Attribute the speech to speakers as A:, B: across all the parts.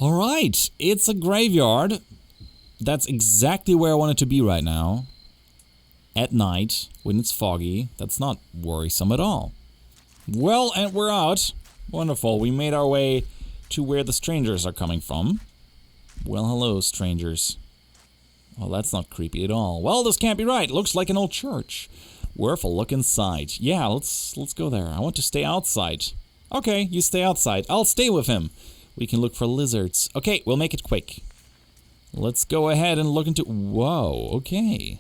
A: Alright, it's a graveyard. That's exactly where I want it to be right now. At night, when it's foggy, that's not worrisome at all. Well, and we're out. Wonderful, we made our way to where the strangers are coming from. Well, hello, strangers. Well, that's not creepy at all. Well, this can't be right. Looks like an old church. Worth a look inside. Yeah, let's go there. I want to stay outside. Okay, you stay outside. I'll stay with him. We can look for lizards. Okay, we'll make it quick. Let's go ahead and look into... Whoa, okay.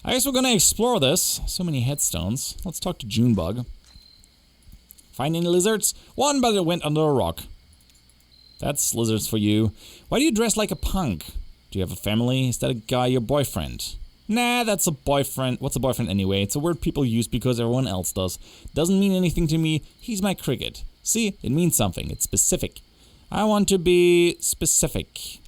A: I guess we're gonna explore this. So many headstones. Let's talk to Junebug. Find any lizards? One, but it went under a rock. That's lizards for you. Why do you dress like a punk? Do you have a family? Is that a guy your boyfriend? Nah, that's a boyfriend. What's a boyfriend anyway? It's a word people use because everyone else does. Doesn't mean anything to me. He's my cricket. See, it means something. It's specific. I want to be specific.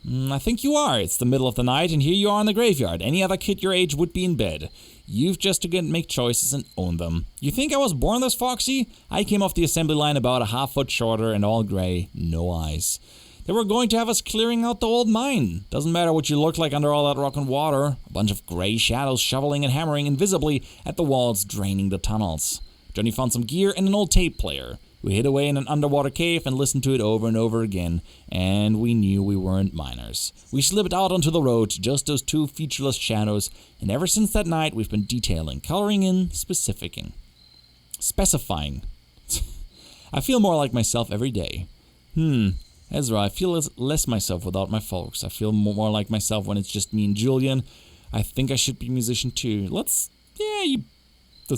A: I think you are. It's the middle of the night and here you are in the graveyard. Any other kid your age would be in bed. You've just to make choices and own them. You think I was born this foxy? I came off the assembly line about a half foot shorter and all gray, no eyes. They were going to have us clearing out the old mine. Doesn't matter what you look like under all that rock and water. A bunch of gray shadows shoveling and hammering invisibly at the walls, draining the tunnels. Johnny found some gear and an old tape player. We hid away in an underwater cave and listened to it over and over again, and we knew we weren't miners. We slipped out onto the road, just those two featureless shadows, and ever since that night we've been detailing, coloring in, specifying. I feel more like myself every day. Ezra, I feel less myself without my folks. I feel more like myself when it's just me and Julian. I think I should be a musician too. Let's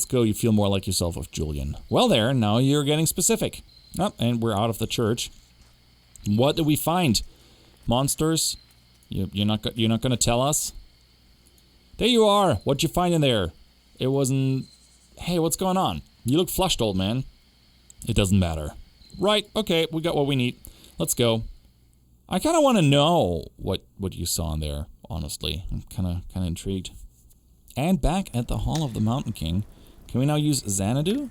A: go, you feel more like yourself with Julian. Well there, now you're getting specific. Oh, and we're out of the church. What did we find? Monsters? You're not gonna tell us? There you are! What'd you find in there? It wasn't... Hey, what's going on? You look flushed, old man. It doesn't matter. Right, okay, we got what we need. Let's go. I kinda wanna know what you saw in there, honestly. I'm kinda intrigued. And back at the Hall of the Mountain King. Can we now use Xanadu?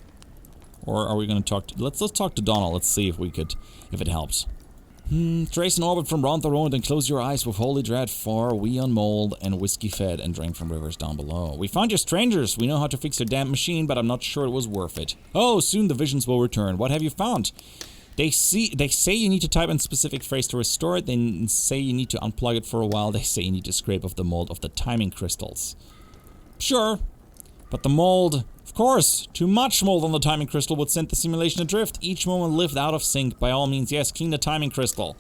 A: Or are we gonna talk to... Let's talk to Donald. Let's see if it helps. Trace an orbit from round the road and close your eyes with holy dread for we on mold and whiskey fed and drank from rivers down below. We found your strangers. We know how to fix your damn machine, but I'm not sure it was worth it. Oh, soon the visions will return. What have you found? They say you need to type in specific phrase to restore it. They say you need to unplug it for a while. They say you need to scrape off the mold of the timing crystals. Sure, but the mold... Of course, too much mold on the timing crystal would send the simulation adrift. Each moment lived out of sync. By all means, yes, clean the timing crystal.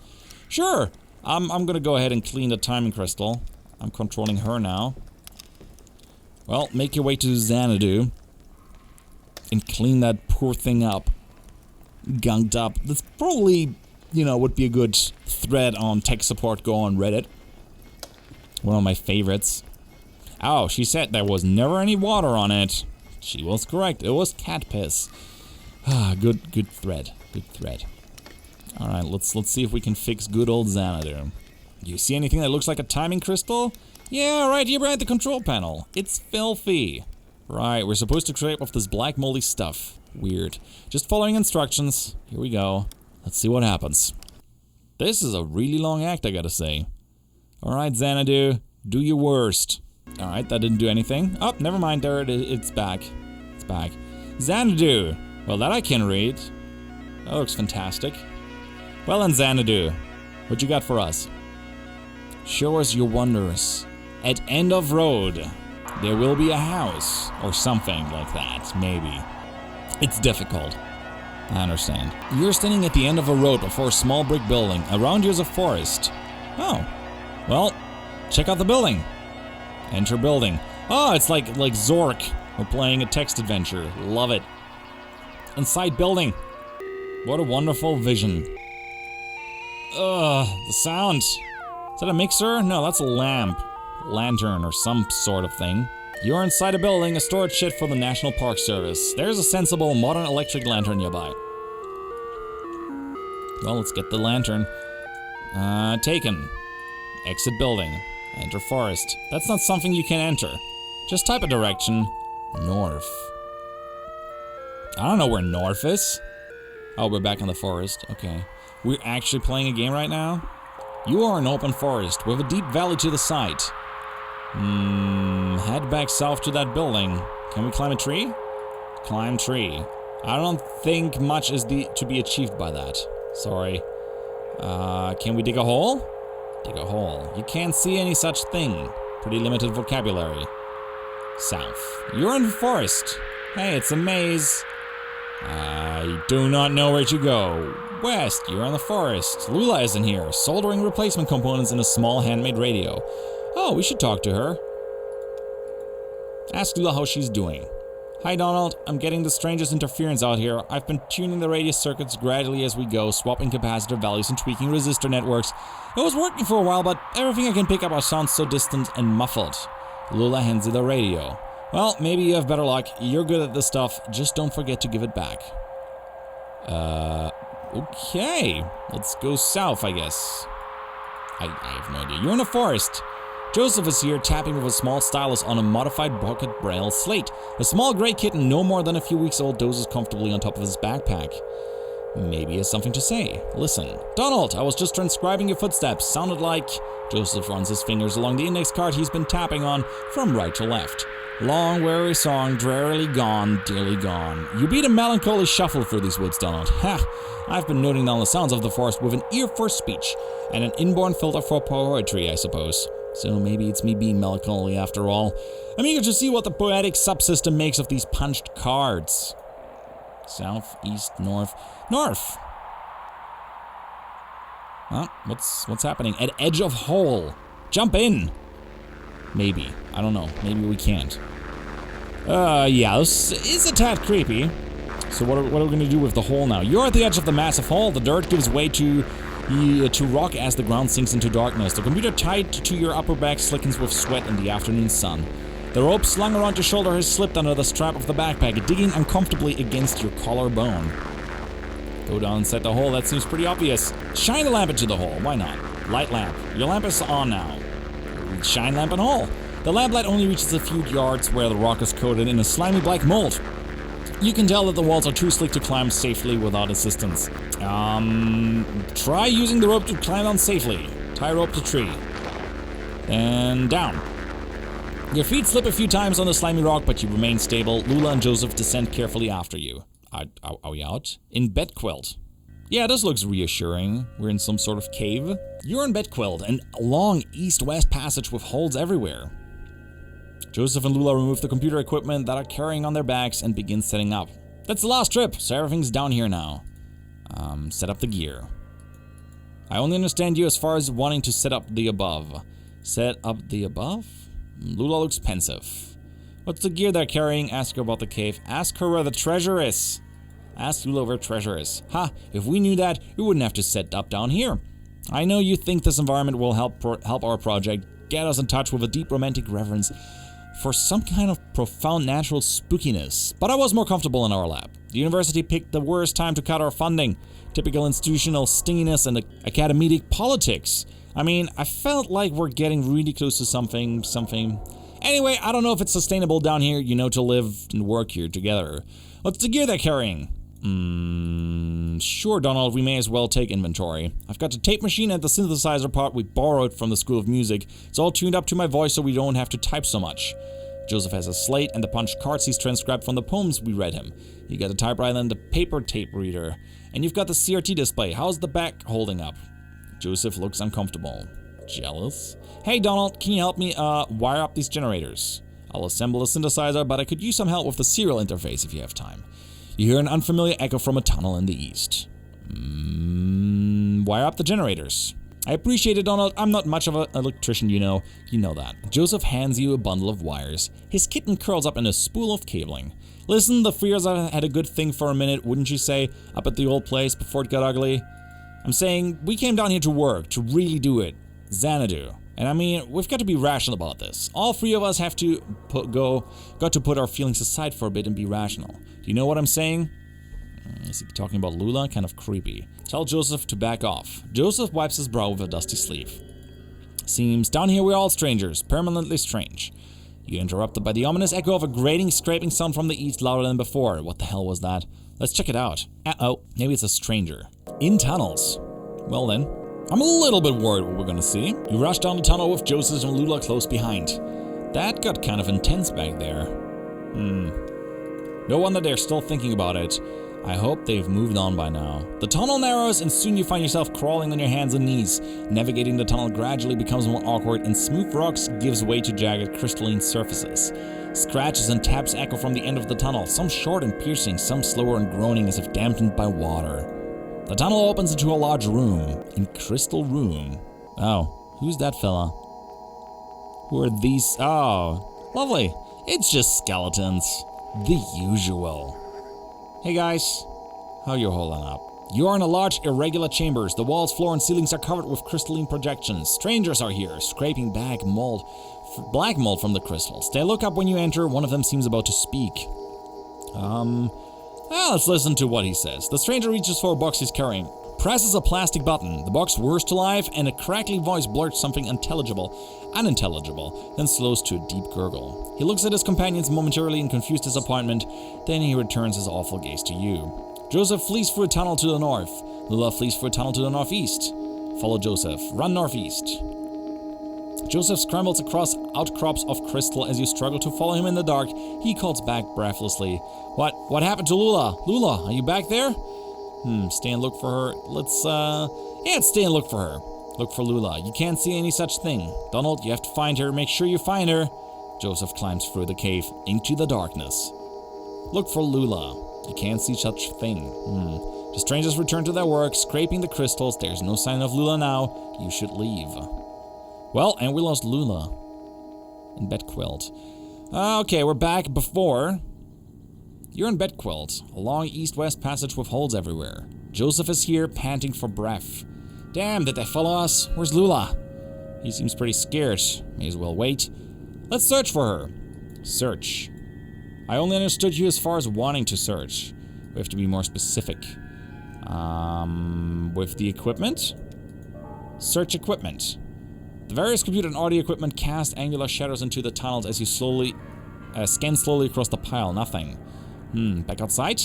A: Sure, I'm gonna go ahead and clean the timing crystal. I'm controlling her now. Well, make your way to Xanadu. And clean that poor thing up. Gunked up. That's probably, would be a good thread on tech support go on Reddit. One of my favorites. Oh, she said there was never any water on it. She was correct. It was cat piss. Ah, good thread. Good thread. Alright, let's see if we can fix good old Xanadu. Do you see anything that looks like a timing crystal? Yeah, right here behind the control panel. It's filthy. Right, we're supposed to scrape off this black moldy stuff. Weird. Just following instructions. Here we go. Let's see what happens. This is a really long act, I gotta say. Alright, Xanadu. Do your worst. Alright, that didn't do anything. Oh, never mind, there it is. It's back. It's back. Xanadu! Well, that I can read. That looks fantastic. Well then, Xanadu, what you got for us? Show us your wonders. At end of road, there will be a house. Or something like that, maybe. It's difficult. I understand. You're standing at the end of a road before a small brick building. Around you is a forest. Oh. Well, check out the building. Enter building. Oh, it's like Zork. We're playing a text adventure. Love it. Inside building. What a wonderful vision. Ugh, the sound. Is that a mixer? No, that's a lamp. Lantern or some sort of thing. You're inside a building, a storage shed for the National Park Service. There's a sensible modern electric lantern nearby. Well, let's get the lantern. Taken. Exit building. Enter forest. That's not something you can enter. Just type a direction. North. I don't know where north is. Oh, we're back in the forest. Okay. We're actually playing a game right now? You are an open forest with a deep valley to the side. Head back south to that building. Can we climb a tree? Climb tree. I don't think much is to be achieved by that. Sorry. Can we dig a hole? Dig a hole. You can't see any such thing. Pretty limited vocabulary. South. You're in the forest. Hey, it's a maze. I do not know where to go. West, you're in the forest. Lula is in here, soldering replacement components in a small handmade radio. Oh, we should talk to her. Ask Lula how she's doing. Hi Donald, I'm getting the strangest interference out here. I've been tuning the radio circuits gradually as we go, swapping capacitor values and tweaking resistor networks. It was working for a while, but everything I can pick up sounds so distant and muffled. Lula hands you the radio. Well, maybe you have better luck. You're good at this stuff. Just don't forget to give it back. Okay. Let's go south, I guess. I have no idea. You're in a forest. Joseph is here, tapping with a small stylus on a modified pocket braille slate. A small gray kitten, no more than a few weeks old, dozes comfortably on top of his backpack. Maybe he has something to say. Listen. Donald, I was just transcribing your footsteps. Sounded like... Joseph runs his fingers along the index card he's been tapping on from right to left. Long, weary song, drearily gone, dearly gone. You beat a melancholy shuffle through these woods, Donald. Ha! I've been noting down the sounds of the forest with an ear for speech, and an inborn filter for poetry, I suppose. So maybe it's me being melancholy after all. I'm eager to see what the poetic subsystem makes of these punched cards. South, east, north. North! Huh? What's happening? At edge of hole. Jump in! Maybe. I don't know. Maybe we can't. Yeah, this is a tad creepy. So what are we going to do with the hole now? You're at the edge of the massive hole. The dirt gives way to rock as the ground sinks into darkness. The computer tied to your upper back slickens with sweat in the afternoon sun. The rope slung around your shoulder has slipped under the strap of the backpack, digging uncomfortably against your collarbone. Go down inside the hole. That seems pretty obvious. Shine a lamp into the hole. Why not? Light lamp. Your lamp is on now. Shine lamp and hole. The lamplight only reaches a few yards where the rock is coated in a slimy black mold. You can tell that the walls are too slick to climb safely without assistance. Try using the rope to climb down safely. Tie rope to tree. And down. Your feet slip a few times on the slimy rock, but you remain stable. Lula and Joseph descend carefully after you. Are we out? In bed quilt. Yeah, this looks reassuring. We're in some sort of cave. You're in bed quilt, and a long east-west passage with holes everywhere. Joseph and Lula remove the computer equipment that are carrying on their backs and begin setting up. That's the last trip, so everything's down here now. Set up the gear. I only understand you as far as wanting to set up the above. Set up the above? Lula looks pensive. What's the gear they're carrying? Ask her about the cave. Ask her where the treasure is. Ask Lula where treasure is. Ha! If we knew that, we wouldn't have to set up down here. I know you think this environment will help our project get us in touch with a deep romantic reverence for some kind of profound natural spookiness, but I was more comfortable in our lab. The university picked the worst time to cut our funding. Typical institutional stinginess and academic politics. I mean, I felt like we're getting really close to something. Anyway, I don't know if it's sustainable down here, to live and work here together. What's the gear they're carrying? Sure, Donald, we may as well take inventory. I've got the tape machine and the synthesizer part we borrowed from the School of Music. It's all tuned up to my voice so we don't have to type so much. Joseph has a slate and the punched cards he's transcribed from the poems we read him. You got a typewriter and the paper tape reader. And you've got the CRT display. How's the back holding up? Joseph looks uncomfortable. Jealous? Hey, Donald, can you help me wire up these generators? I'll assemble a synthesizer, but I could use some help with the serial interface if you have time. You hear an unfamiliar echo from a tunnel in the east. Wire up the generators. I appreciate it, Donald. I'm not much of an electrician, You know that. Joseph hands you a bundle of wires. His kitten curls up in a spool of cabling. Listen, the Freers had a good thing for a minute, wouldn't you say, up at the old place before it got ugly? I'm saying, we came down here to work, to really do it. Xanadu. And I mean, we've got to be rational about this. All three of us have to got to put our feelings aside for a bit and be rational. Do you know what I'm saying? Is he talking about Lula? Kind of creepy. Tell Joseph to back off. Joseph wipes his brow with a dusty sleeve. Seems down here we're all strangers, permanently strange. You're interrupted by the ominous echo of a grating, scraping sound from the east louder than before. What the hell was that? Let's check it out. Uh-oh, maybe it's a stranger. In tunnels. Well then, I'm a little bit worried what we're gonna see. You rush down the tunnel with Joseph and Lula close behind. That got kind of intense back there. No wonder they're still thinking about it. I hope they've moved on by now. The tunnel narrows and soon you find yourself crawling on your hands and knees. Navigating the tunnel gradually becomes more awkward and smooth rocks gives way to jagged crystalline surfaces. Scratches and taps echo from the end of the tunnel, some short and piercing, some slower and groaning as if dampened by water. The tunnel opens into a large room. In Crystal Room. Oh, who's that fella? Who are these? Oh, lovely. It's just skeletons. The usual. Hey guys, how you holding up? You are in a large irregular chambers. The walls, floor and ceilings are covered with crystalline projections. Strangers are here, scraping black mold from the crystals. They look up when you enter. One of them seems about to speak. Let's listen to what he says. The stranger reaches for a box he's carrying, presses a plastic button. The box whirs to life and a crackly voice blurts something unintelligible, then slows to a deep gurgle. He looks at his companions momentarily in confused disappointment, then he returns his awful gaze to you. Joseph flees through a tunnel to the north. Lula flees through a tunnel to the northeast. Follow Joseph. Run northeast. Joseph scrambles across outcrops of crystal as you struggle to follow him in the dark. He calls back breathlessly. What happened to Lula? Lula, are you back there? Stay and look for her. Stay and look for her. Look for Lula. You can't see any such thing. Donald, you have to find her. Make sure you find her. Joseph climbs through the cave into the darkness. Look for Lula. You can't see such thing. The strangers return to their work, scraping the crystals. There's no sign of Lula now. You should leave. Well, and we lost Lula. In Bedquilt. Okay, we're back before. You're in Bedquilt, a long east-west passage with holes everywhere. Joseph is here, panting for breath. Damn, did they follow us? Where's Lula? He seems pretty scared. May as well wait. Let's search for her. Search. I only understood you as far as wanting to search. We have to be more specific. With the equipment? Search equipment. The various computer and audio equipment cast angular shadows into the tunnels as you scan slowly across the pile. Nothing. Back outside?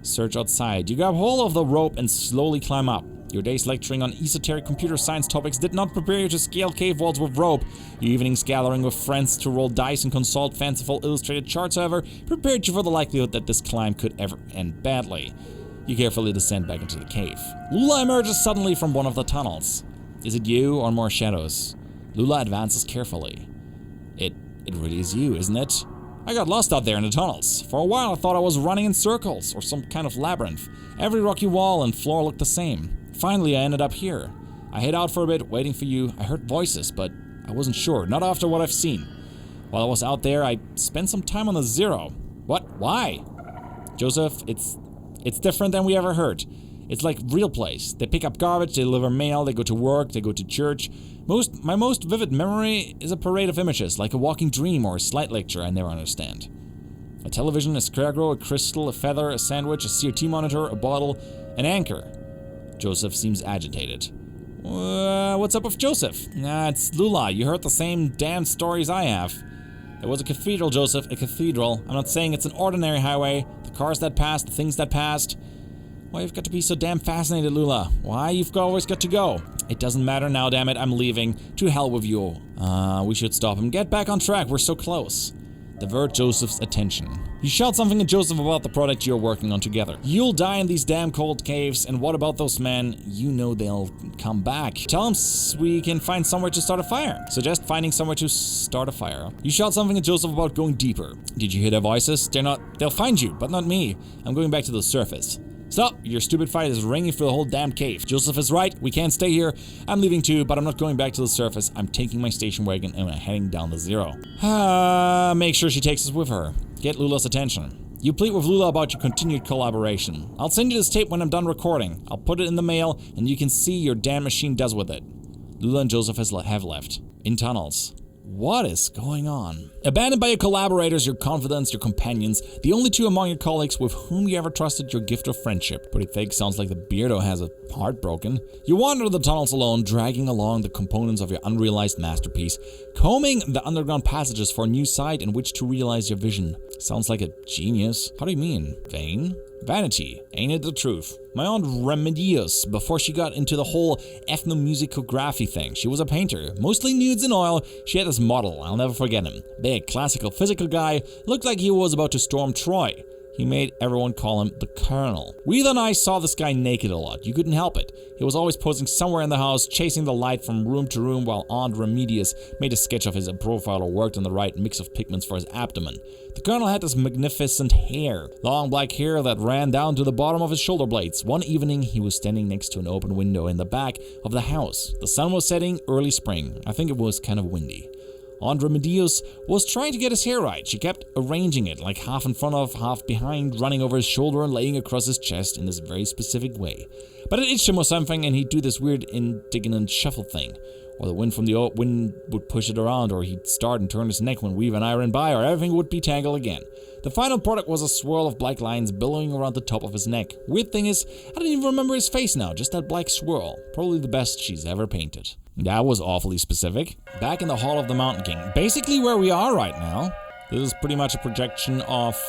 A: Search outside. You grab hold of the rope and slowly climb up. Your days lecturing on esoteric computer science topics did not prepare you to scale cave walls with rope. Your evenings gathering with friends to roll dice and consult fanciful illustrated charts, however, prepared you for the likelihood that this climb could ever end badly. You carefully descend back into the cave. Lula emerges suddenly from one of the tunnels. Is it you or more shadows? Lula advances carefully. It really is you, isn't it? I got lost out there in the tunnels. For a while I thought I was running in circles or some kind of labyrinth. Every rocky wall and floor looked the same. Finally I ended up here. I hid out for a bit, waiting for you. I heard voices, but I wasn't sure, not after what I've seen. While I was out there, I spent some time on the Zero. What? Why? Joseph, it's different than we ever heard. It's like real place. They pick up garbage, they deliver mail, they go to work, they go to church. My most vivid memory is a parade of images, like a walking dream or a slight lecture I never understand. A television, a scarecrow, a crystal, a feather, a sandwich, a CRT monitor, a bottle, an anchor. Joseph seems agitated. What's up with Joseph? It's Lula. You heard the same damn stories I have. There was a cathedral, Joseph, a cathedral. I'm not saying it's an ordinary highway. The cars that passed, the things that passed. Why you've got to be so damn fascinated, Lula? Why you've always got to go? It doesn't matter now, damn it. I'm leaving. To hell with you. We should stop him. Get back on track. We're so close. Divert Joseph's attention. You shout something at Joseph about the product you're working on together. You'll die in these damn cold caves, and what about those men? You know they'll come back. Tell them we can find somewhere to start a fire. Suggest finding somewhere to start a fire. You shout something at Joseph about going deeper. Did you hear their voices? They'll find you, but not me. I'm going back to the surface. Stop! Your stupid fight is ringing through the whole damn cave. Joseph is right. We can't stay here. I'm leaving too, but I'm not going back to the surface. I'm taking my station wagon and I'm heading down the Zero. Make sure she takes us with her. Get Lula's attention. You plead with Lula about your continued collaboration. I'll send you this tape when I'm done recording. I'll put it in the mail and you can see your damn machine does with it. Lula and Joseph have left. In tunnels. What is going on? Abandoned by your collaborators, your confidants, your companions, the only two among your colleagues with whom you ever trusted your gift of friendship. Pretty fake, sounds like the beardo has a heart broken. You wander the tunnels alone, dragging along the components of your unrealized masterpiece, Combing the underground passages for a new site in which to realize your vision. Sounds like a genius. How do you mean? Vain? Vanity. Ain't it the truth? My aunt Remedios, before she got into the whole ethnomusicography thing, she was a painter. Mostly nudes in oil. She had this model. I'll never forget him. Big, classical, physical guy. Looked like he was about to storm Troy. He made everyone call him the Colonel. Weaselzone and I saw this guy naked a lot. You couldn't help it. He was always posing somewhere in the house, chasing the light from room to room, while Aunt Remedios made a sketch of his profile or worked on the right mix of pigments for his abdomen. The Colonel had this magnificent hair, long black hair that ran down to the bottom of his shoulder blades. One evening, he was standing next to an open window in the back of the house. The sun was setting, early spring. I think it was kind of windy. Aunt Remedios was trying to get his hair right. She kept arranging it, like half in front of, half behind, running over his shoulder and laying across his chest in this very specific way. But it itched him or something, and he'd do this weird indignant shuffle thing. Or the wind from the wind would push it around, or he'd start and turn his neck when Weave and I ran by, or everything would be tangled again. The final product was a swirl of black lines billowing around the top of his neck. Weird thing is, I don't even remember his face now, just that black swirl. Probably the best she's ever painted. That was awfully specific. Back in the Hall of the Mountain King, basically where we are right now. This is pretty much a projection of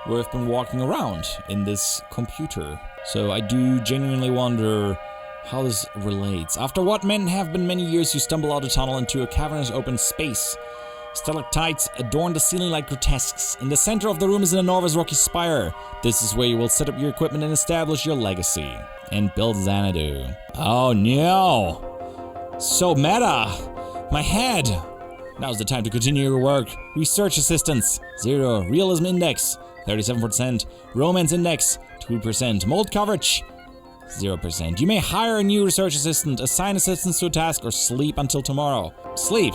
A: where I've been walking around in this computer. So I do genuinely wonder how this relates. After what men have been many years, you stumble out a tunnel into a cavernous open space. Stalactites adorn the ceiling like grotesques. In the center of the room is an enormous rocky spire. This is where you will set up your equipment and establish your legacy. And build Xanadu. Oh no! So meta! My head! Now's the time to continue your work. Research assistance, 0. Realism index, 37%. Romance index, 2%. Mold coverage, 0%. You may hire a new research assistant, assign assistants to a task, or sleep until tomorrow. Sleep.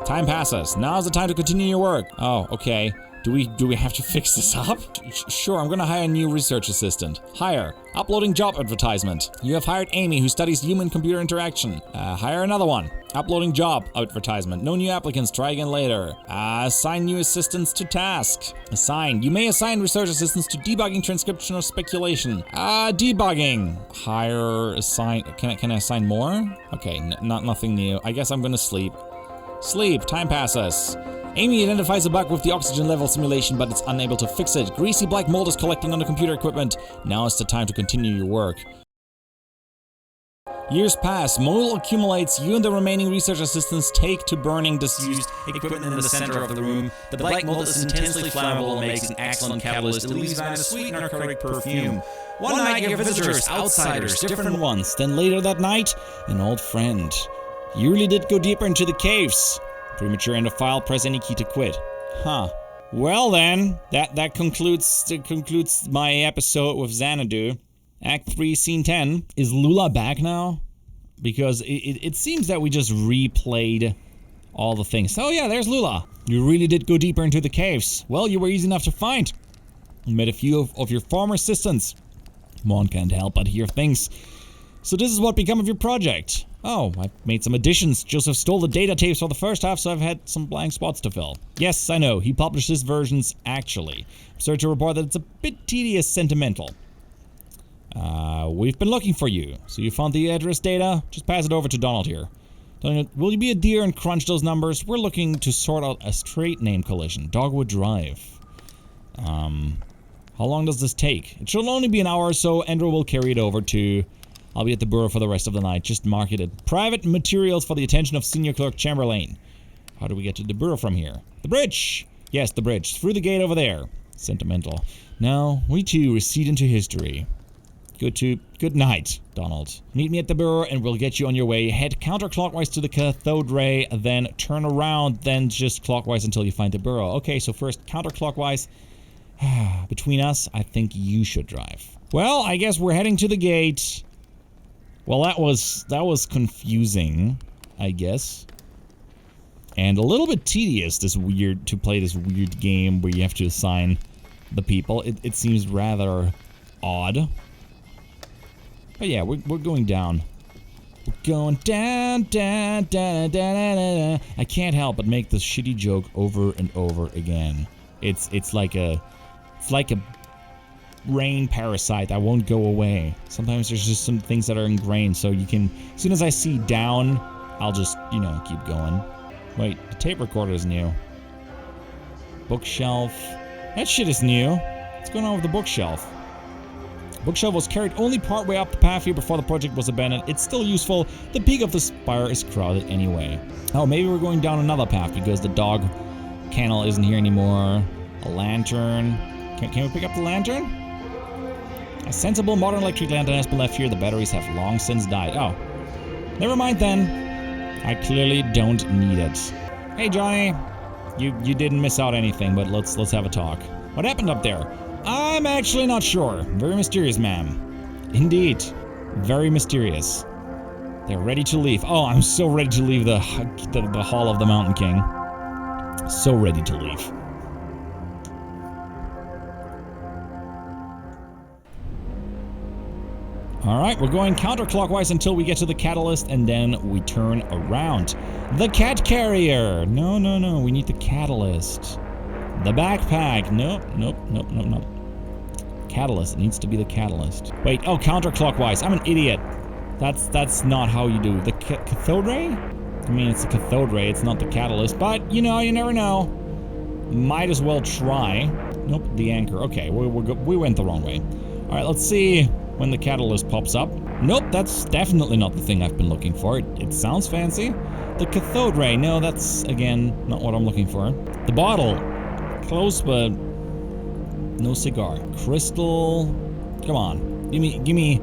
A: Time passes. Now's the time to continue your work. Oh, okay. Do we have to fix this up? Sure, I'm gonna hire a new research assistant. Hire. Uploading job advertisement. You have hired Amy, who studies human-computer interaction. Hire another one. Uploading job advertisement. No new applicants. Try again later. Assign new assistants to task. Assign. You may assign research assistants to debugging, transcription, or speculation. Debugging. Hire. Assign. Can I assign more? Okay, nothing new. I guess I'm gonna sleep. Sleep. Time passes. Amy identifies a bug with the oxygen level simulation, but it's unable to fix it. Greasy black mold is collecting on the computer equipment. Now is the time to continue your work. Years pass, mold accumulates, you and the remaining research assistants take to burning disused equipment in the center of the room. The black mold is intensely flammable and makes an excellent catalyst. It leaves behind a sweet narcotic perfume. One night your visitors, outsiders, different ones. Then later that night, an old friend. You really did go deeper into the caves. Premature end of file, press any key to quit. Huh. Well then, that concludes my episode with Xanadu. Act 3, Scene 10. Is Lula back now? Because it seems that we just replayed all the things. Oh yeah, there's Lula. You really did go deeper into the caves. Well, you were easy enough to find. You met a few of your former assistants. One can't help but hear things. So this is what become of your project. Oh, I've made some additions. Joseph stole the data tapes for the first half, so I've had some blank spots to fill. Yes, I know, he published his versions actually. I'm sorry to report that it's a bit tedious sentimental. We've been looking for you. So you found the address data? Just pass it over to Donald here. Donald, will you be a dear and crunch those numbers? We're looking to sort out a straight name collision. Dogwood Drive. How long does this take? It should only be an hour or so. Andrew will carry it over to... I'll be at the bureau for the rest of the night. Just mark it. Private materials for the attention of Senior Clerk Chamberlain. How do we get to the bureau from here? The bridge! Yes, the bridge. Through the gate over there. Sentimental. Now, we too recede into history. Good night, Donald. Meet me at the bureau and we'll get you on your way. Head counterclockwise to the cathode ray, then turn around, then just clockwise until you find the bureau. Okay, so first counterclockwise. Between us, I think you should drive. Well, I guess we're heading to the gate. Well, that was confusing, I guess. And a little bit tedious, to play this weird game where you have to assign the people. It seems rather odd. But yeah, we're going down. We're going down, down, down, down, down, down. I can't help but make this shitty joke over and over again. It's like a rain parasite that won't go away. Sometimes there's just some things that are ingrained, so you can, as soon as I see down, I'll just, keep going. Wait, the tape recorder is new. Bookshelf. That shit is new. What's going on with the bookshelf? Bookshelf was carried only partway up the path here before the project was abandoned. It's still useful. The peak of the spire is crowded anyway. Oh, maybe we're going down another path because the dog kennel isn't here anymore. A lantern. Can we pick up the lantern? A sensible modern electric lantern has been left here. The batteries have long since died. Oh. Never mind then. I clearly don't need it. Hey Johnny. You didn't miss out anything, but let's have a talk. What happened up there? I'm actually not sure. Very mysterious, ma'am. Indeed. Very mysterious. They're ready to leave. Oh, I'm so ready to leave the Hall of the Mountain King. So ready to leave. Alright, we're going counterclockwise until we get to the catalyst, and then we turn around. The cat carrier! No, no, no, we need the catalyst. The backpack! Nope. Catalyst, it needs to be the catalyst. Wait, oh, counterclockwise. I'm an idiot. That's not how you do. The cathode ray? I mean, it's a cathode ray, it's not the catalyst, but, you know, you never know. Might as well try. Nope, the anchor. Okay, we went the wrong way. Alright, let's see when the catalyst pops up. Nope, that's definitely not the thing I've been looking for. It sounds fancy. The cathode ray. No, that's, again, not what I'm looking for. The bottle. Close, but no cigar. Crystal. Come on. Give me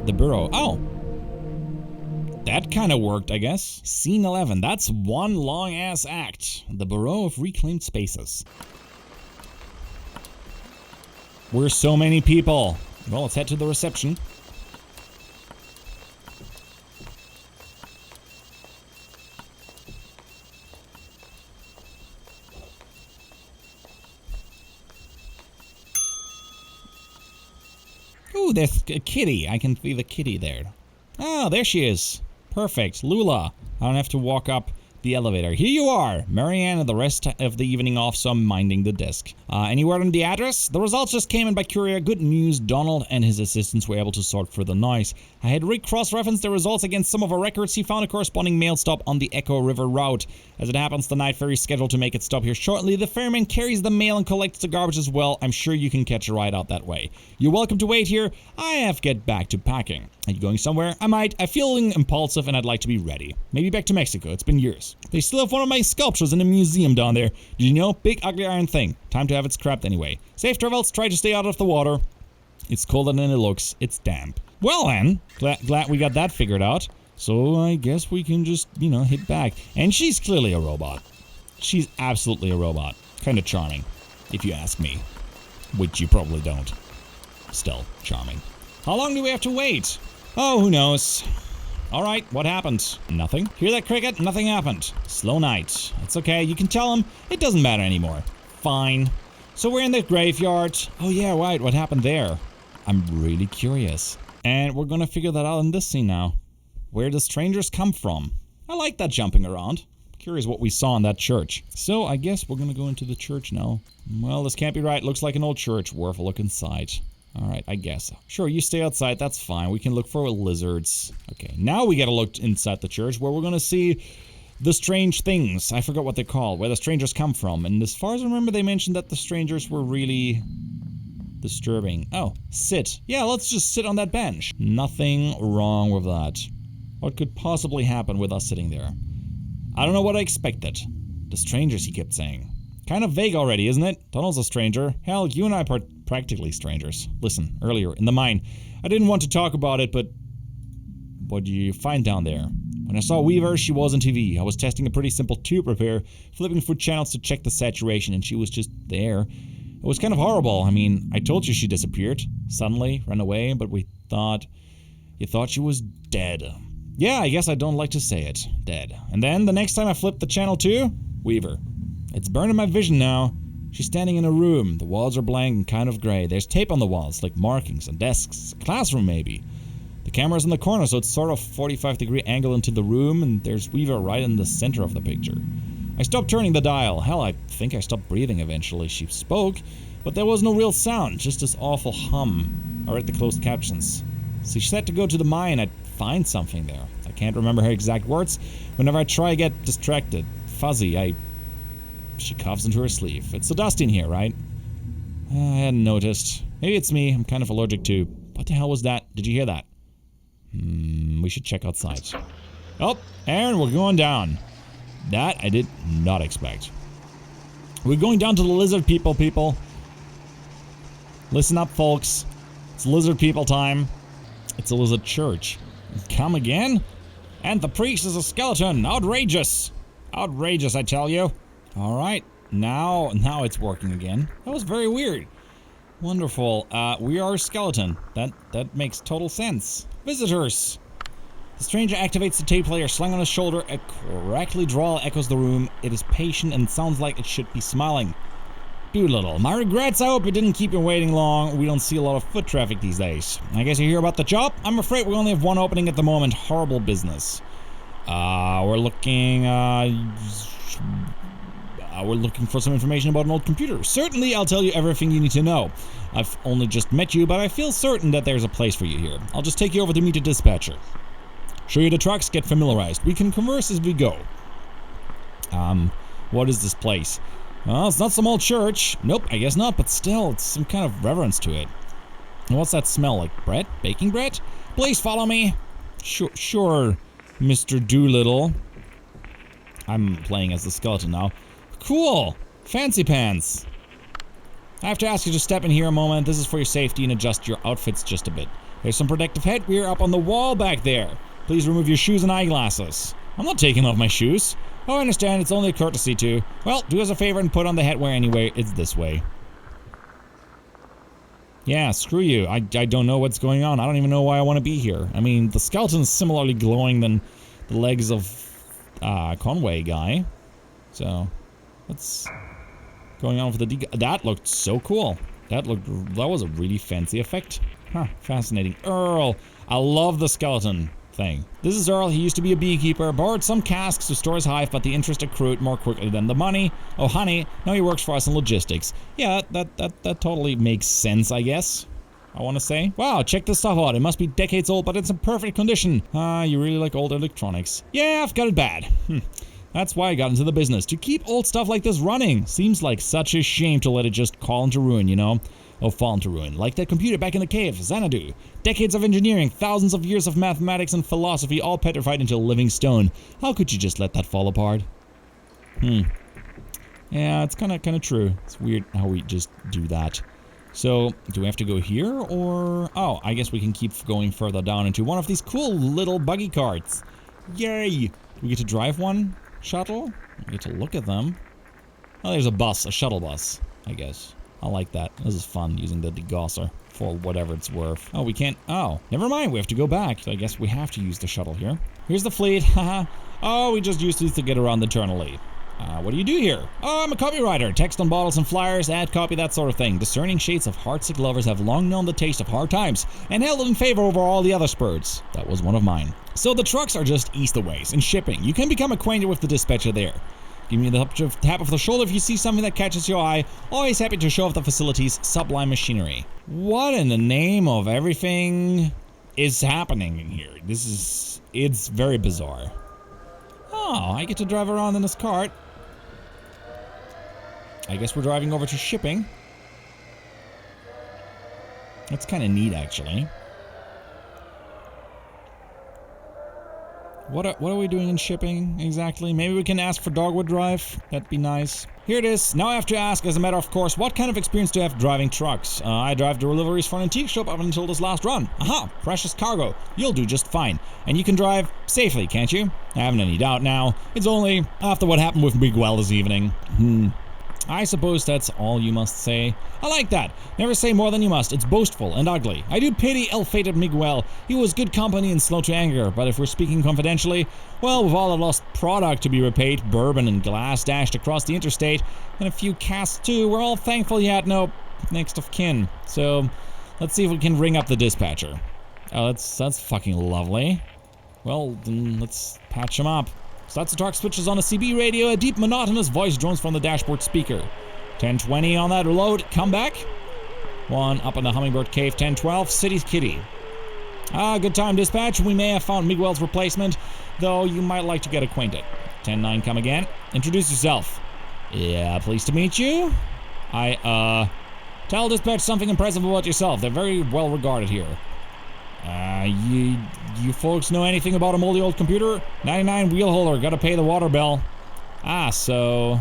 A: the burrow. Oh. That kind of worked, I guess. Scene 11. That's one long-ass act. The Bureau of Reclaimed Spaces. We're so many people. Well, let's head to the reception. Ooh, there's a kitty. I can see the kitty there. Oh, there she is. Perfect. Lula. I don't have to walk up the elevator. Here you are. Marianne and the rest of the evening off, so I'm minding the desk. Any word on the address? The results just came in by courier. Good news. Donald and his assistants were able to sort through the noise. I had Rick cross-reference the results against some of our records. He found a corresponding mail stop on the Echo River route. As it happens, the night ferry is scheduled to make its stop here shortly. The ferryman carries the mail and collects the garbage as well. I'm sure you can catch a ride out that way. You're welcome to wait here. I have to get back to packing. Are you going somewhere? I might. I'm feeling impulsive and I'd like to be ready. Maybe back to Mexico. It's been years. They still have one of my sculptures in a museum down there. Did you know? Big ugly iron thing. Time to have it scrapped anyway. Safe travels. Try to stay out of the water. It's colder than it looks. It's damp. Well then, glad we got that figured out. So I guess we can just, you know, hit back. And she's clearly a robot. She's absolutely a robot. Kind of charming, if you ask me. Which you probably don't. Still charming. How long do we have to wait? Oh, who knows. Alright, what happened? Nothing. Hear that cricket? Nothing happened. Slow night. It's okay, you can tell him. It doesn't matter anymore. Fine. So we're in the graveyard. Oh yeah, right, what happened there? I'm really curious. And we're gonna figure that out in this scene now. Where the strangers come from. I like that jumping around. Curious what we saw in that church. So I guess we're gonna go into the church now. Well, this can't be right. Looks like an old church. Worth a look inside. Alright, I guess. Sure, you stay outside, that's fine. We can look for lizards. Okay, now we gotta look inside the church where we're gonna see the strange things. I forgot what they're called, where the strangers come from. And as far as I remember, they mentioned that the strangers were really disturbing. Oh, sit. Yeah, let's just sit on that bench. Nothing wrong with that. What could possibly happen with us sitting there? I don't know what I expected. The strangers, he kept saying. Kind of vague already, isn't it? Donald's a stranger. Hell, you and I are practically strangers. Listen, earlier, in the mine, I didn't want to talk about it, but what do you find down there? When I saw Weaver, she was on TV. I was testing a pretty simple tube repair, flipping through channels to check the saturation, and she was just there. It was kind of horrible. I mean, I told you she disappeared. Suddenly, ran away, but you thought she was dead. Yeah, I guess I don't like to say it. Dead. And then, the next time I flipped the channel too, Weaver. It's burned in my vision now. She's standing in a room. The walls are blank and kind of gray. There's tape on the walls, like markings and desks. A classroom, maybe. The camera's in the corner, so it's sort of 45-degree angle into the room, and there's Weaver right in the center of the picture. I stopped turning the dial. Hell, I think I stopped breathing eventually. She spoke, but there was no real sound, just this awful hum. I read the closed captions. So she said to go to the mine at find something there. I can't remember her exact words. Whenever I try, I get distracted. Fuzzy, She coughs into her sleeve. It's so dusty in here, right? I hadn't noticed. Maybe it's me. I'm kind of allergic to... What the hell was that? Did you hear that? We should check outside. Oh, Aaron, we're going down. That I did not expect. We're going down to the lizard people. Listen up, folks. It's lizard people time. It's a lizard church. Come again? And the priest is a skeleton. Outrageous. Outrageous, I tell you. Alright. Now it's working again. That was very weird. Wonderful. We are a skeleton. That makes total sense. Visitors. The stranger activates the tape player slung on his shoulder. A crackly drawl echoes the room. It is patient and sounds like it should be smiling. Doolittle. My regrets. I hope it didn't keep you waiting long. We don't see a lot of foot traffic these days. I guess you hear about the job? I'm afraid we only have one opening at the moment. Horrible business. We're looking for some information about an old computer. Certainly, I'll tell you everything you need to know. I've only just met you, but I feel certain that there's a place for you here. I'll just take you over to meet a dispatcher. Show you the trucks, get familiarized. We can converse as we go. What is this place? Well, it's not some old church. Nope, I guess not, but still, it's some kind of reverence to it. And what's that smell like? Bread? Baking bread? Please follow me. Sure, Mr. Doolittle. I'm playing as the skeleton now. Cool! Fancy pants! I have to ask you to step in here a moment. This is for your safety and adjust your outfits just a bit. There's some protective headwear up on the wall back there. Please remove your shoes and eyeglasses. I'm not taking off my shoes. Oh, I understand. It's only a courtesy to... Well, do us a favor and put on the headwear anyway. It's this way. Yeah, screw you. I don't know what's going on. I don't even know why I want to be here. I mean, the skeleton's similarly glowing than the legs of Conway guy. So, what's going on with the that looked so cool. That was a really fancy effect. Huh, fascinating. Earl. I love the skeleton thing. This is Earl. He used to be a beekeeper, borrowed some casks to store his hive, but the interest accrued more quickly than the money. Oh, honey, now he works for us in logistics. Yeah, that totally makes sense, I guess. I want to say. Wow, check this stuff out. It must be decades old, but it's in perfect condition. You really like old electronics. Yeah, I've got it bad. That's why I got into the business. To keep old stuff like this running. Seems like such a shame to let it just fall into ruin, you know? Oh, fall into ruin. Like that computer back in the cave, Xanadu. Decades of engineering, thousands of years of mathematics and philosophy, all petrified into a living stone. How could you just let that fall apart? Yeah, it's kind of true. It's weird how we just do that. So, do we have to go here, or... Oh, I guess we can keep going further down into one of these cool little buggy carts. Yay! Do we get to drive one shuttle? We get to look at them. Oh, there's a bus, a shuttle bus, I guess. I like that. This is fun, using the degausser for whatever it's worth. Oh, we can't... Oh, never mind. We have to go back. So I guess we have to use the shuttle here. Here's the fleet. Haha. Oh, we just used these to get around internally. What do you do here? Oh, I'm a copywriter. Text on bottles and flyers, ad copy, that sort of thing. Discerning shades of heartsick lovers have long known the taste of hard times and held it in favor over all the other spurs. That was one of mine. So the trucks are just east a ways. In shipping, you can become acquainted with the dispatcher there. Give me the tap of the shoulder if you see something that catches your eye. Always happy to show off the facility's sublime machinery. What in the name of everything is happening in here? It's very bizarre. Oh, I get to drive around in this cart. I guess we're driving over to shipping. That's kind of neat, actually. What are we doing in shipping, exactly? Maybe we can ask for Dogwood Drive. That'd be nice. Here it is. Now I have to ask, as a matter of course, what kind of experience do you have driving trucks? I drive deliveries for an antique shop up until this last run. Aha! Precious cargo. You'll do just fine. And you can drive safely, can't you? I haven't any doubt now. It's only after what happened with Miguel this evening. I suppose that's all you must say. I like that. Never say more than you must. It's boastful and ugly. I do pity ill-fated Miguel. He was good company and slow to anger, but if we're speaking confidentially, well, with all the lost product to be repaid, bourbon and glass dashed across the interstate, and a few casks too, we're all thankful he had no next of kin. So, let's see if we can ring up the dispatcher. Oh, that's fucking lovely. Well, then let's patch him up. Starts the truck, switches on a CB radio, a deep monotonous voice drones from the dashboard speaker. 1020 on that reload, come back. One up in the Hummingbird Cave, 1012, City's Kitty. Good time, dispatch. We may have found Miguel's replacement, though you might like to get acquainted. 10-9, come again. Introduce yourself. Yeah, pleased to meet you. Tell dispatch something impressive about yourself. They're very well regarded here. You folks know anything about a moldy old computer? 99 wheel holder, gotta pay the water bill. So...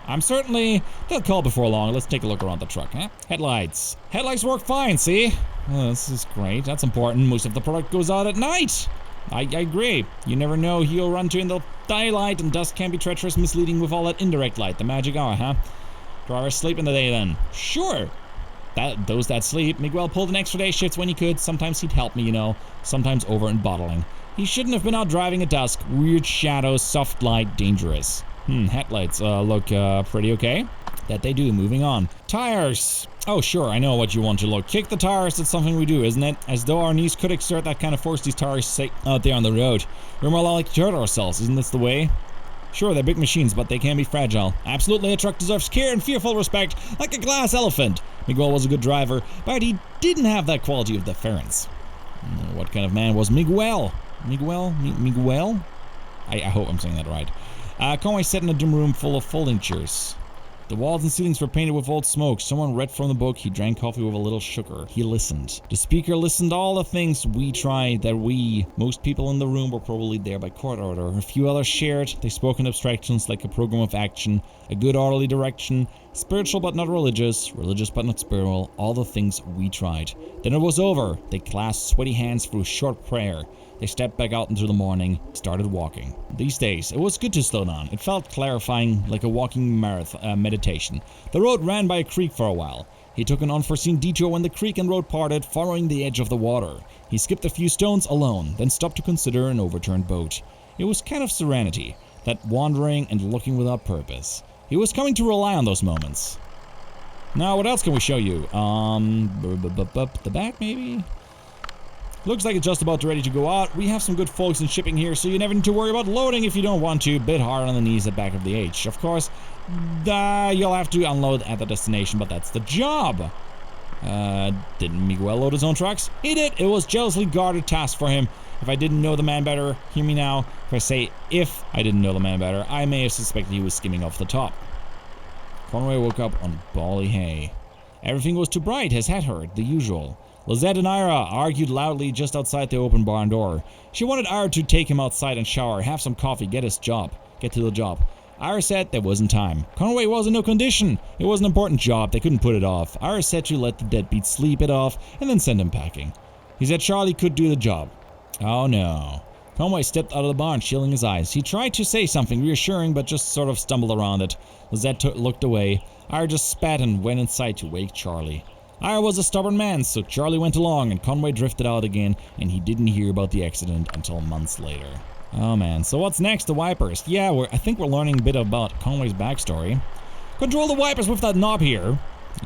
A: They'll call before long. Let's take a look around the truck, huh? Headlights. Headlights work fine, see? Oh, this is great. That's important. Most of the product goes out at night. I agree. You never know who you'll run to in the daylight, and dusk can be treacherous, misleading with all that indirect light. The magic hour, huh? Drivers sleep in the day then. Sure. Those that sleep. Miguel pulled an extra day shifts when he could. Sometimes he'd help me, you know. Sometimes over in bottling. He shouldn't have been out driving at dusk. Weird shadows, soft light, dangerous. Headlights look pretty okay. That they do. Moving on. Tires. Oh, sure, I know what you want to look. Kick the tires, that's something we do, isn't it? As though our knees could exert that kind of force these tires sit out there on the road. We're more likely to hurt ourselves, isn't this the way? Sure, they're big machines, but they can be fragile. Absolutely, a truck deserves care and fearful respect, like a glass elephant. Miguel was a good driver, but he didn't have that quality of deference. What kind of man was Miguel? Miguel? I hope I'm saying that right. Conway sat in a dim room full of folding chairs. The walls and ceilings were painted with old smoke. Someone read from the book. He drank coffee with a little sugar. He listened. The speaker listened to all the things we tried that most people in the room were probably there by court order. A few others shared. They spoke in abstractions like a program of action, a good orderly direction, spiritual but not religious but not spiritual, all the things we tried. Then it was over. They clasped sweaty hands through a short prayer. They stepped back out into the morning, started walking. These days, it was good to slow down. It felt clarifying, like a walking meditation. The road ran by a creek for a while. He took an unforeseen detour when the creek and road parted, following the edge of the water. He skipped a few stones alone, then stopped to consider an overturned boat. It was kind of serenity, that wandering and looking without purpose. He was coming to rely on those moments. Now, what else can we show you? The back, maybe? Looks like it's just about ready to go out. We have some good folks in shipping here, so you never need to worry about loading if you don't want to. Bit hard on the knees at back of the H. Of course, you'll have to unload at the destination, but that's the job. Didn't Miguel load his own trucks? He did. It was jealously guarded task for him. If I didn't know the man better, hear me now. If I say if I didn't know the man better, I may have suspected he was skimming off the top. Conway woke up on bally hay. Everything was too bright, his head hurt, the usual. Lizette and Ira argued loudly just outside the open barn door. She wanted Ira to take him outside and shower, have some coffee, get to the job. Ira said there wasn't time. Conway was in no condition. It was an important job, they couldn't put it off. Ira said to let the deadbeat sleep it off and then send him packing. He said Charlie could do the job. Oh no. Conway stepped out of the barn, shielding his eyes. He tried to say something reassuring, but just sort of stumbled around it. Lizette looked away. Ira just spat and went inside to wake Charlie. Ira was a stubborn man, so Charlie went along and Conway drifted out again, and he didn't hear about the accident until months later. Oh man, so what's next? The wipers. Yeah, I think we're learning a bit about Conway's backstory. Control the wipers with that knob here.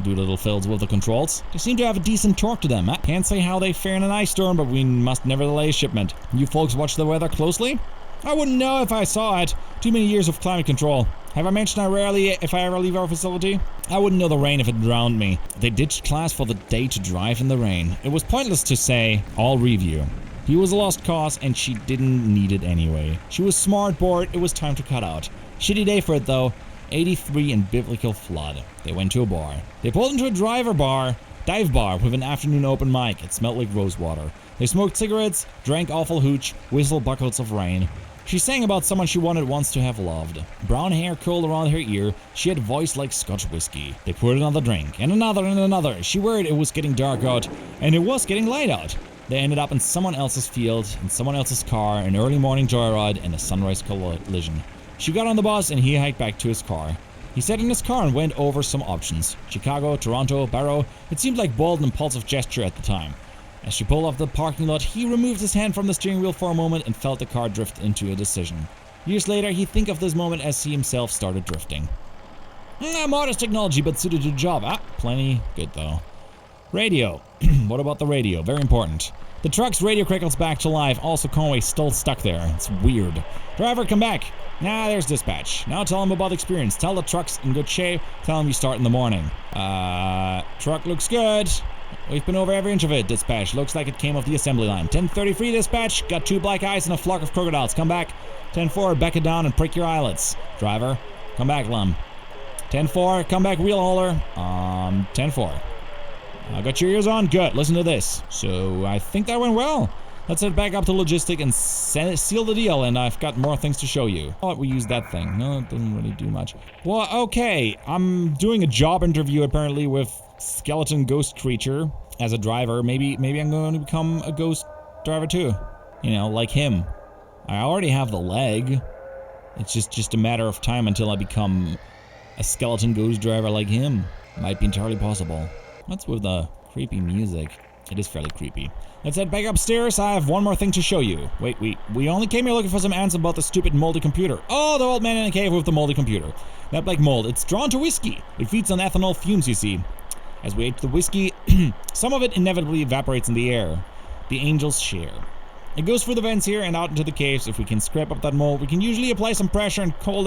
A: Do little fiddles with the controls. They seem to have a decent torque to them. Can't say how they fare in an ice storm, but we must never delay shipment. You folks watch the weather closely? I wouldn't know if I saw it. Too many years of climate control. Have I mentioned if I ever leave our facility? I wouldn't know the rain if it drowned me. They ditched class for the day to drive in the rain. It was pointless to say, all review. He was a lost cause and she didn't need it anyway. She was smart, bored, it was time to cut out. Shitty day for it though. 83 and biblical flood. They went to a bar. They pulled into a dive bar with an afternoon open mic. It smelled like rosewater. They smoked cigarettes, drank awful hooch, whistled buckets of rain. She sang about someone she wanted once to have loved. Brown hair curled around her ear. She had a voice like Scotch whiskey. They poured another drink, and another and another. She worried it was getting dark out, and it was getting light out. They ended up in someone else's field, in someone else's car, an early morning joyride, and a sunrise collision. She got on the bus, and he hiked back to his car. He sat in his car and went over some options. Chicago, Toronto, Barrow. It seemed like bold and impulsive gesture at the time. As she pulled off the parking lot, he removed his hand from the steering wheel for a moment and felt the car drift into a decision. Years later, he'd think of this moment as he himself started drifting. Modest technology, but suited to the job. Plenty good though. Radio. What about the radio? Very important. The truck's radio crackles back to life. Also, Conway still stuck there. It's weird. Driver, come back. There's dispatch. Now tell him about the experience. Tell the truck's in good shape. Tell him you start in the morning. Truck looks good. We've been over every inch of it, dispatch. Looks like it came off the assembly line. 1033, dispatch. Got 2 black eyes and a flock of crocodiles. Come back. 10-4, back it down and prick your eyelids. Driver, come back, Lum. 10-4, come back, wheel hauler. 10-4. I got your ears on? Good, listen to this. So, I think that went well. Let's head back up to logistic and seal the deal, and I've got more things to show you. Oh, we use that thing. No, it doesn't really do much. Well, okay. I'm doing a job interview, apparently, with skeleton ghost creature as a driver. Maybe I'm going to become a ghost driver, too. You know, like him. I already have the leg. It's just a matter of time until I become a skeleton ghost driver like him. Might be entirely possible. What's with the creepy music? It is fairly creepy. Let's head back upstairs. I have one more thing to show you. Wait, we only came here looking for some answers about the stupid moldy computer. Oh, the old man in the cave with the moldy computer. That black mold, it's drawn to whiskey. It feeds on ethanol fumes, you see. As we age the whiskey, some of it inevitably evaporates in the air. The angels share. It goes through the vents here and out into the caves. If we can scrape up that mold, we can usually apply some pressure and cold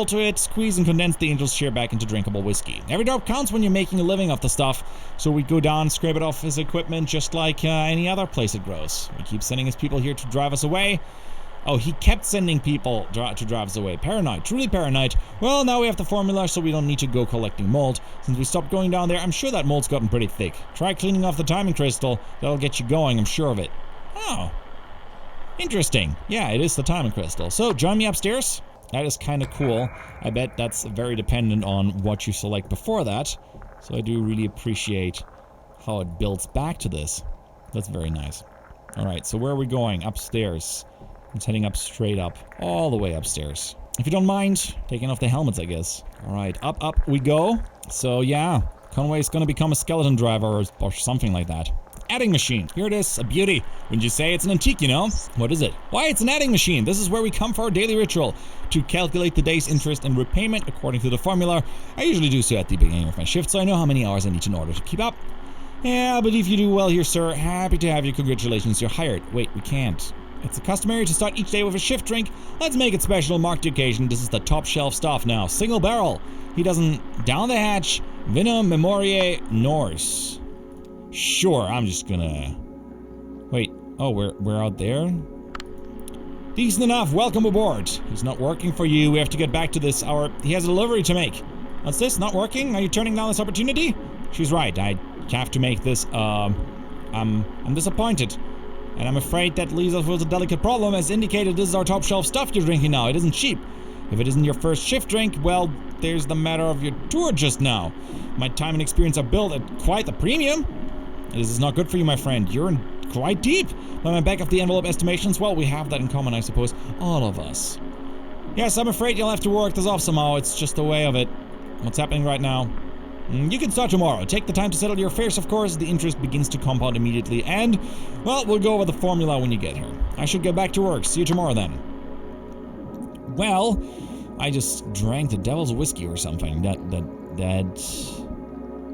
A: to it, squeeze and condense the angel's share back into drinkable whiskey. Every drop counts when you're making a living off the stuff, so we go down, scrape it off his equipment just like any other place it grows. We keep sending his people here to drive us away. Oh, he kept sending people to drive us away. Paranoid, truly paranoid. Well, now we have the formula, so we don't need to go collecting mold. Since we stopped going down there, I'm sure that mold's gotten pretty thick. Try cleaning off the timing crystal. That'll get you going, I'm sure of it. Oh. Interesting. Yeah, it is the timing crystal. So, join me upstairs. That is kind of cool. I bet that's very dependent on what you select before that. So I do really appreciate how it builds back to this. That's very nice. Alright, so where are we going? Upstairs. It's heading up straight up. All the way upstairs. If you don't mind, taking off the helmets, I guess. Alright, up we go. So yeah, Conway's gonna become a skeleton driver or something like that. Adding machine. Here it is, a beauty. Wouldn't you say it's an antique, you know? What is it? Why, it's an adding machine. This is where we come for our daily ritual. To calculate the day's interest and repayment according to the formula. I usually do so at the beginning of my shift, so I know how many hours I need in order to keep up. Yeah, I believe you do well here, sir. Happy to have you. Congratulations, you're hired. Wait, we can't. It's customary to start each day with a shift drink. Let's make it special, mark the occasion. This is the top shelf stuff now. Single barrel. He doesn't... Down the hatch. Vino Memoriae Norse. Sure, I'm just gonna... Wait, oh, we're out there? Decent enough, welcome aboard. He's not working for you, we have to get back to this. He has a delivery to make. What's this, not working? Are you turning down this opportunity? She's right, I have to make this, I'm disappointed. And I'm afraid that leaves us with a delicate problem. As indicated, this is our top shelf stuff you're drinking now. It isn't cheap. If it isn't your first shift drink, well, there's the matter of your tour just now. My time and experience are billed at quite the premium. This is not good for you, my friend. You're in quite deep. By my back of the envelope estimations, well, we have that in common, I suppose. All of us. Yes, I'm afraid you'll have to work this off somehow. It's just the way of it. What's happening right now? You can start tomorrow. Take the time to settle your affairs, of course. The interest begins to compound immediately. And, well, we'll go over the formula when you get here. I should get back to work. See you tomorrow, then. Well, I just drank the devil's whiskey or something. That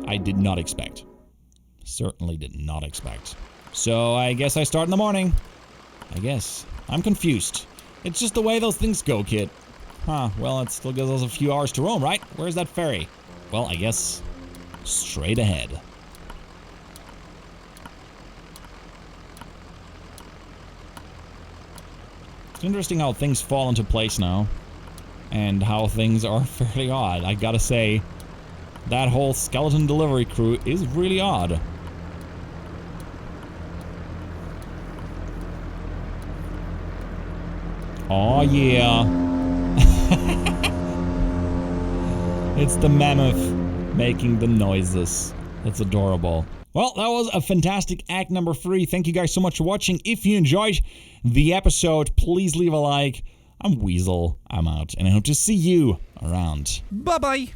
A: I did not expect. Certainly did not expect. So I guess I start in the morning. I guess. I'm confused. It's just the way those things go, kid. Huh, well, it still gives us a few hours to roam, right? Where's that ferry? Well, I guess straight ahead. It's interesting how things fall into place now. And how things are fairly odd. I gotta say, that whole skeleton delivery crew is really odd. Oh yeah. It's the mammoth making the noises. That's adorable. Well, that was a fantastic act number 3. Thank you guys so much for watching. If you enjoyed the episode, please leave a like. I'm Weasel. I'm out, and I hope to see you around.
B: Bye-bye.